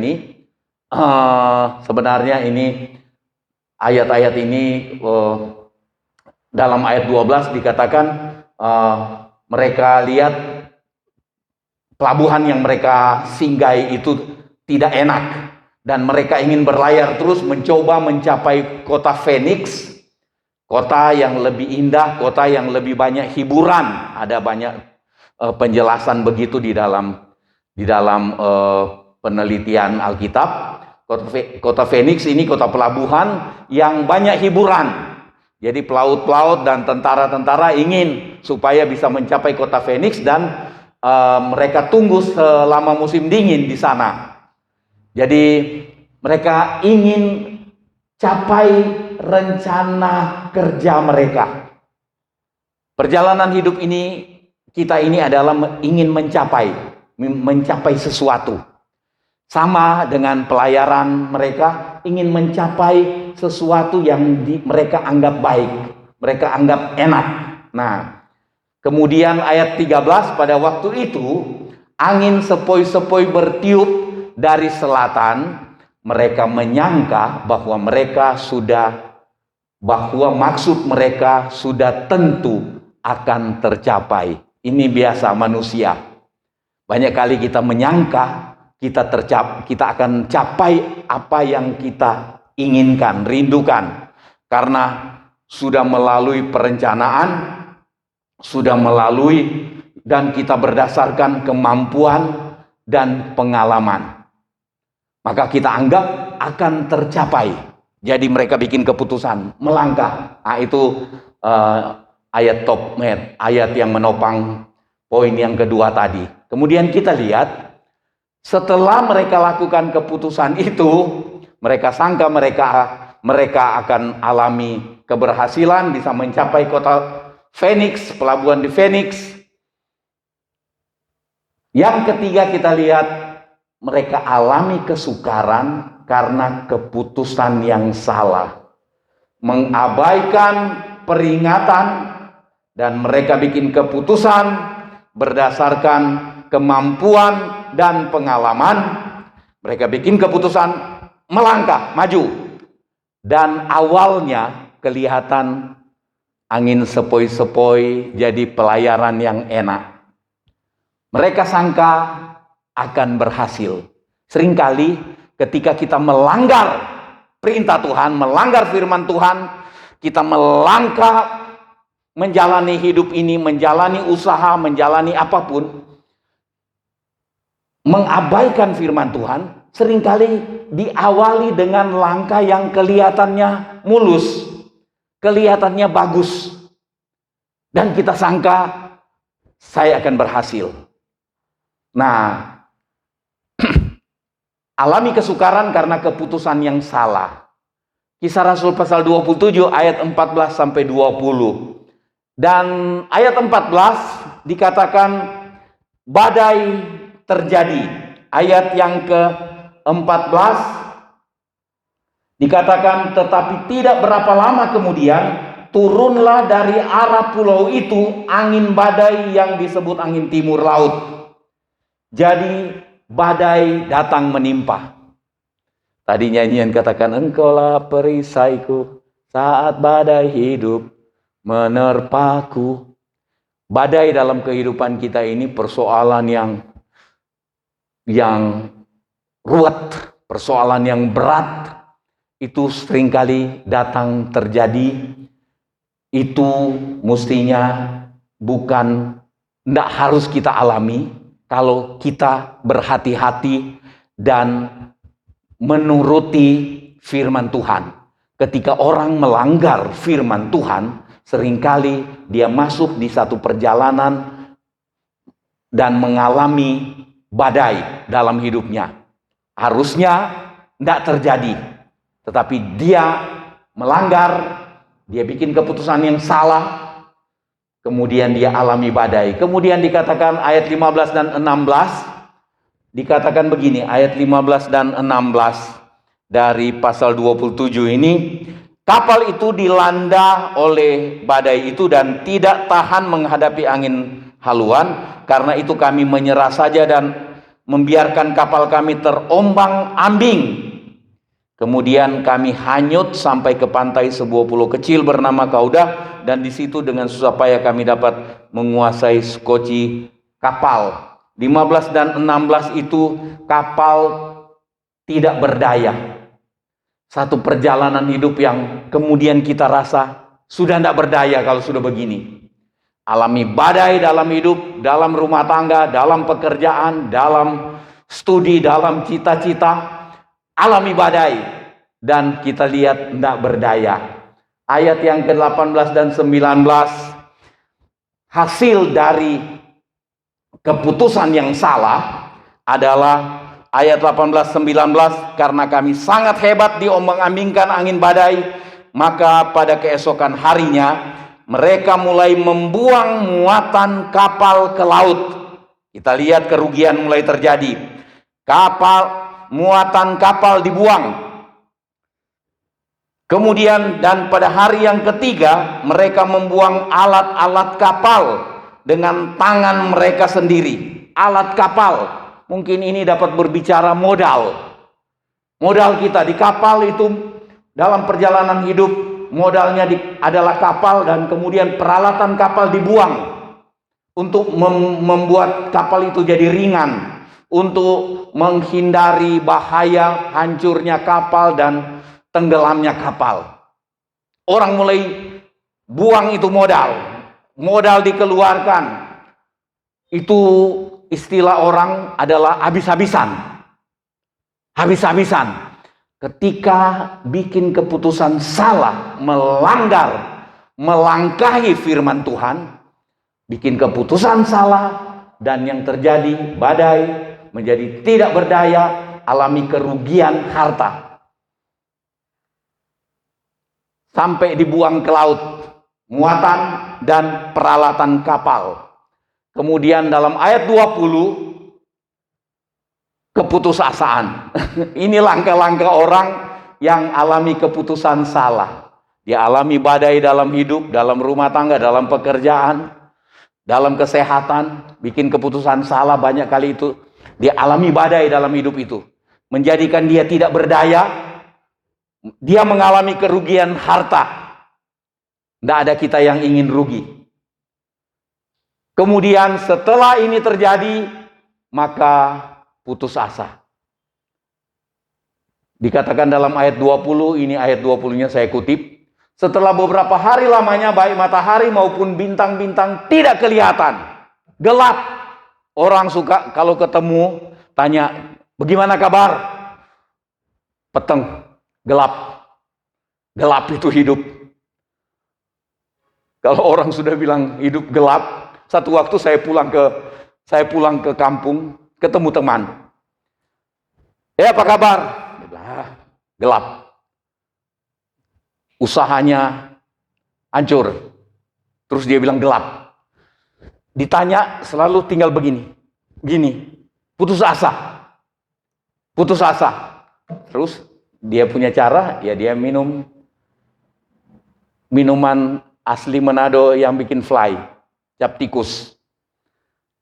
ini, sebenarnya ini ayat-ayat ini dalam ayat 12 dikatakan mereka lihat pelabuhan yang mereka singgahi itu tidak enak dan mereka ingin berlayar terus mencoba mencapai kota Phoenix, kota yang lebih indah, kota yang lebih banyak hiburan. Ada banyak penjelasan begitu di dalam penelitian Alkitab. Kota Phoenix ini kota pelabuhan yang banyak hiburan. Jadi pelaut-pelaut dan tentara-tentara ingin supaya bisa mencapai kota Phoenix dan mereka tunggu selama musim dingin di sana. Jadi mereka ingin capai rencana kerja mereka. Perjalanan hidup ini, kita ini adalah ingin mencapai sesuatu. Sama dengan pelayaran mereka, ingin mencapai sesuatu yang mereka anggap baik, mereka anggap enak. Nah, kemudian ayat 13, pada waktu itu angin sepoi-sepoi bertiup dari selatan. Mereka menyangka bahwa maksud mereka sudah tentu akan tercapai. Ini biasa manusia. Banyak kali kita menyangka kita akan capai apa yang kita inginkan, rindukan, karena sudah melalui perencanaan, sudah melalui, dan kita berdasarkan kemampuan dan pengalaman. Maka kita anggap akan tercapai. Jadi mereka bikin keputusan, melangkah. Nah, itu ayat top, ayat yang menopang poin yang kedua tadi. Kemudian kita lihat, setelah mereka lakukan keputusan itu, mereka sangka mereka akan alami keberhasilan, bisa mencapai kota Phoenix, pelabuhan di Phoenix. Yang ketiga kita lihat, mereka alami kesukaran karena keputusan yang salah, mengabaikan peringatan, dan mereka bikin keputusan berdasarkan kemampuan dan pengalaman. Mereka bikin keputusan melangkah, maju, dan awalnya kelihatan angin sepoi-sepoi, jadi pelayaran yang enak. Mereka sangka akan berhasil. Seringkali ketika kita melanggar perintah Tuhan, melanggar firman Tuhan, kita melangkah menjalani hidup ini, menjalani usaha, menjalani apapun, mengabaikan firman Tuhan, seringkali diawali dengan langkah yang kelihatannya mulus, kelihatannya bagus, dan kita sangka saya akan berhasil. Nah, alami kesukaran karena keputusan yang salah. Kisah Rasul pasal 27 ayat 14 sampai 20. Dan ayat 14 dikatakan badai terjadi. Ayat yang ke-14 dikatakan, tetapi tidak berapa lama kemudian turunlah dari arah pulau itu angin badai yang disebut angin timur laut. Jadi badai datang menimpa. Tadi nyanyian katakan, engkaulah perisaiku saat badai hidup menerpaku. Badai dalam kehidupan kita ini persoalan yang ruwet, persoalan yang berat. Itu seringkali datang terjadi. Itu mestinya tidak harus kita alami kalau kita berhati-hati dan menuruti firman Tuhan. Ketika orang melanggar firman Tuhan, seringkali dia masuk di satu perjalanan dan mengalami badai dalam hidupnya. Harusnya tidak terjadi, tetapi dia melanggar, dia bikin keputusan yang salah, kemudian dia alami badai. Kemudian dikatakan ayat 15 dan 16, dikatakan begini, ayat 15 dan 16 dari pasal 27 ini, kapal itu dilanda oleh badai itu dan tidak tahan menghadapi angin haluan, karena itu kami menyerah saja dan membiarkan kapal kami terombang-ambing. Kemudian kami hanyut sampai ke pantai sebuah pulau kecil bernama Kauda, dan di situ dengan susah payah kami dapat menguasai skoci kapal. 15 dan 16 itu kapal tidak berdaya. Satu perjalanan hidup yang kemudian kita rasa sudah tidak berdaya kalau sudah begini. Alami badai dalam hidup, dalam rumah tangga, dalam pekerjaan, dalam studi, dalam cita-cita. Alami badai dan kita lihat tidak berdaya. Ayat yang ke-18 dan 19, hasil dari keputusan yang salah adalah ayat 18-19, karena kami sangat hebat diombang-ambingkan angin badai, maka pada keesokan harinya mereka mulai membuang muatan kapal ke laut. Kita lihat kerugian mulai terjadi. Muatan kapal dibuang. Kemudian dan pada hari yang ketiga mereka membuang alat-alat kapal dengan tangan mereka sendiri. Alat kapal, mungkin ini dapat berbicara modal. Modal kita di kapal itu dalam perjalanan hidup, modalnya adalah kapal, dan kemudian peralatan kapal dibuang untuk membuat kapal itu jadi ringan, untuk menghindari bahaya hancurnya kapal dan tenggelamnya kapal. Orang mulai buang itu modal dikeluarkan. Itu istilah orang adalah habis-habisan. Habis-habisan. Ketika bikin keputusan salah, melangkahi firman Tuhan, bikin keputusan salah, dan yang terjadi badai, menjadi tidak berdaya, alami kerugian harta. Sampai dibuang ke laut, muatan dan peralatan kapal. Kemudian dalam ayat 20, keputusasaan. Ini langkah-langkah orang yang alami keputusan salah. Dia alami badai dalam hidup, dalam rumah tangga, dalam pekerjaan, dalam kesehatan, bikin keputusan salah banyak kali itu. Dia alami badai dalam hidup itu, menjadikan dia tidak berdaya. Dia mengalami kerugian harta. Tidak ada kita yang ingin rugi. Kemudian setelah ini terjadi, maka putus asa. Dikatakan dalam ayat 20, ini ayat 20-nya saya kutip. Setelah beberapa hari lamanya, baik matahari maupun bintang-bintang tidak kelihatan. Gelap. Orang suka kalau ketemu, tanya, bagaimana kabar? Peteng, gelap. Gelap itu hidup. Kalau orang sudah bilang hidup gelap, satu waktu saya pulang ke kampung, ketemu teman. Apa kabar? Dia bilang, gelap. Usahanya hancur. Terus dia bilang gelap. Ditanya selalu tinggal begini. Putus asa. Terus dia punya cara, ya dia minum minuman asli Manado yang bikin fly. Cap tikus.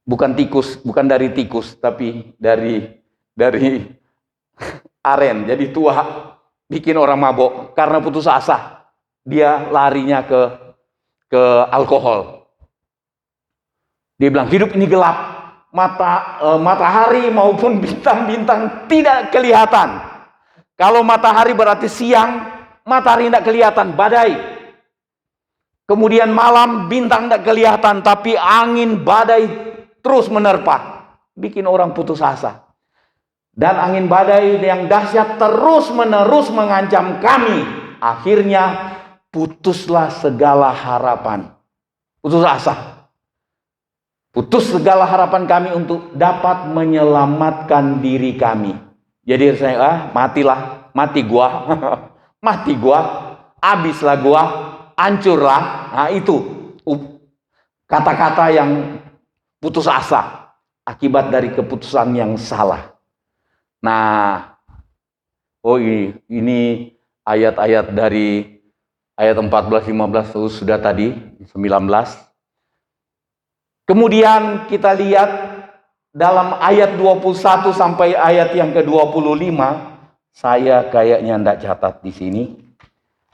Bukan dari tikus, tapi dari aren. Jadi tua, bikin orang mabok. Karena putus asa, dia larinya ke alkohol. Dia bilang, hidup ini gelap. Matahari maupun bintang-bintang tidak kelihatan. Kalau matahari berarti siang, matahari tidak kelihatan, badai. Kemudian malam, bintang tidak kelihatan, tapi angin badai terus menerpa. Bikin orang putus asa. Dan angin badai yang dahsyat terus-menerus mengancam kami. Akhirnya putuslah segala harapan. Putus asa. Putus segala harapan kami untuk dapat menyelamatkan diri kami. Jadi saya, mati gua, habislah gua, hancurlah. Nah itu kata-kata yang putus asa akibat dari keputusan yang salah. Nah, ini ayat-ayat dari ayat 14, 15 sudah tadi, 19. Kemudian kita lihat dalam ayat 21 sampai ayat yang ke-25, saya kayaknya enggak catat di sini.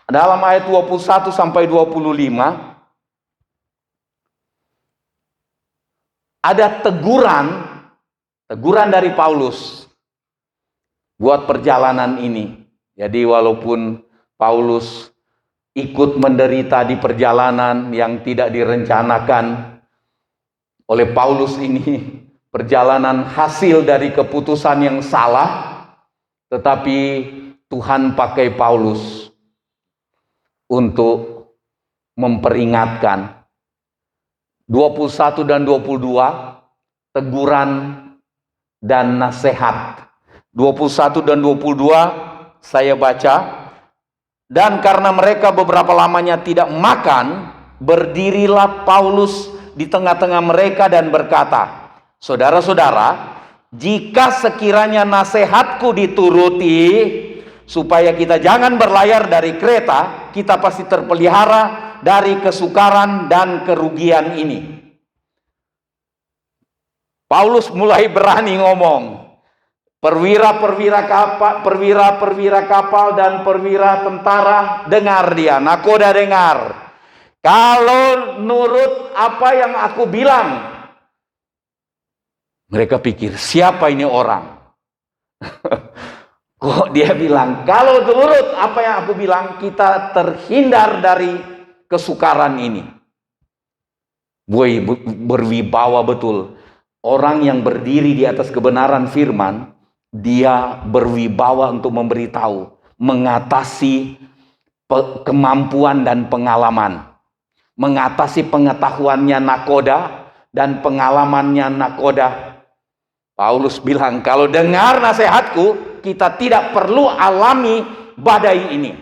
Dalam ayat 21 sampai 25 ada teguran dari Paulus buat perjalanan ini. Jadi walaupun Paulus ikut menderita di perjalanan yang tidak direncanakan oleh Paulus ini, perjalanan hasil dari keputusan yang salah, tetapi Tuhan pakai Paulus untuk memperingatkan. 21 dan 22, teguran dan nasihat. 21 dan 22 saya baca. Dan karena mereka beberapa lamanya tidak makan, berdirilah Paulus di tengah-tengah mereka dan berkata, saudara-saudara, jika sekiranya nasihatku dituruti, supaya kita jangan berlayar dari Kreta, kita pasti terpelihara dari kesukaran dan kerugian ini. Paulus mulai berani ngomong. Perwira-perwira kapal dan perwira tentara, dengar dia. Nakoda dengar. Kalau nurut apa yang aku bilang. Mereka pikir, siapa ini orang? Kok dia bilang, kalau nurut apa yang aku bilang, kita terhindar dari kesukaran ini. Berwibawa betul. Orang yang berdiri di atas kebenaran firman, dia berwibawa untuk memberitahu, mengatasi kemampuan dan pengalaman, mengatasi pengetahuannya nakoda dan pengalamannya nakoda. Paulus bilang, kalau dengar nasihatku, kita tidak perlu alami badai ini.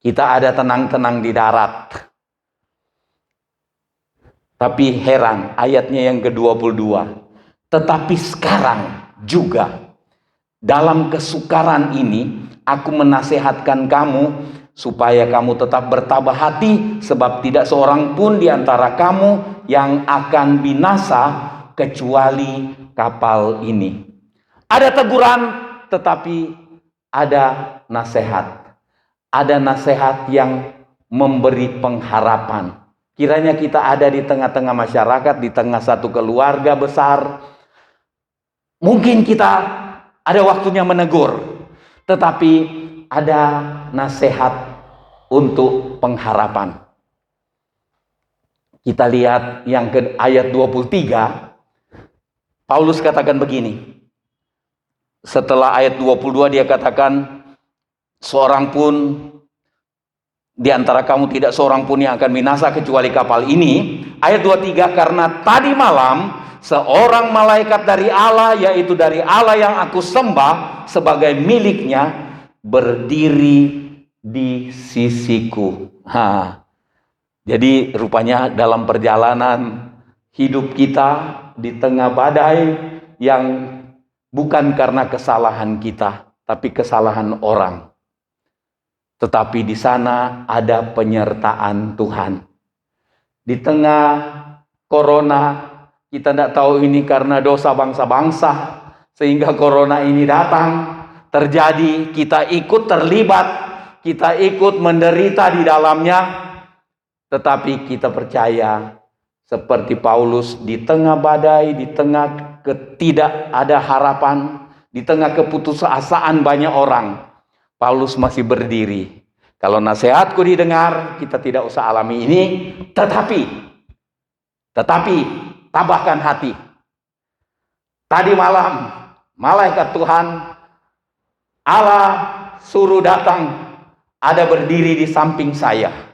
Kita ada tenang-tenang di darat. Tapi heran, ayatnya yang ke-22. Tetapi sekarang juga, dalam kesukaran ini, aku menasihatkan kamu, supaya kamu tetap bertabah hati, sebab tidak seorang pun di antara kamu yang akan binasa, kecuali kapal ini. Ada teguran, tetapi ada nasihat. Ada nasihat yang memberi pengharapan. Kiranya kita ada di tengah-tengah masyarakat, di tengah satu keluarga besar. Mungkin kita ada waktunya menegur, tetapi ada nasihat untuk pengharapan. Kita lihat yang ke ayat 23. Paulus katakan begini. Setelah ayat 22 dia katakan, seorang pun di antara kamu tidak seorang pun yang akan binasa kecuali kapal ini. Ayat 23, karena tadi malam seorang malaikat dari Allah, yaitu dari Allah yang aku sembah sebagai miliknya, berdiri di sisiku. Jadi rupanya dalam perjalanan hidup kita di tengah badai yang bukan karena kesalahan kita, tapi kesalahan orang. Tetapi di sana ada penyertaan Tuhan. Di tengah corona, kita tidak tahu ini karena dosa bangsa-bangsa, sehingga corona ini datang, terjadi, kita ikut terlibat, kita ikut menderita di dalamnya. Tetapi kita percaya, seperti Paulus, di tengah badai, di tengah ketidak ada harapan, di tengah keputusasaan banyak orang, Paulus masih berdiri. Kalau nasihatku didengar, kita tidak usah alami ini. Tetapi tabahkan hati. Tadi malam, malaikat Tuhan, Allah suruh datang, ada berdiri di samping saya.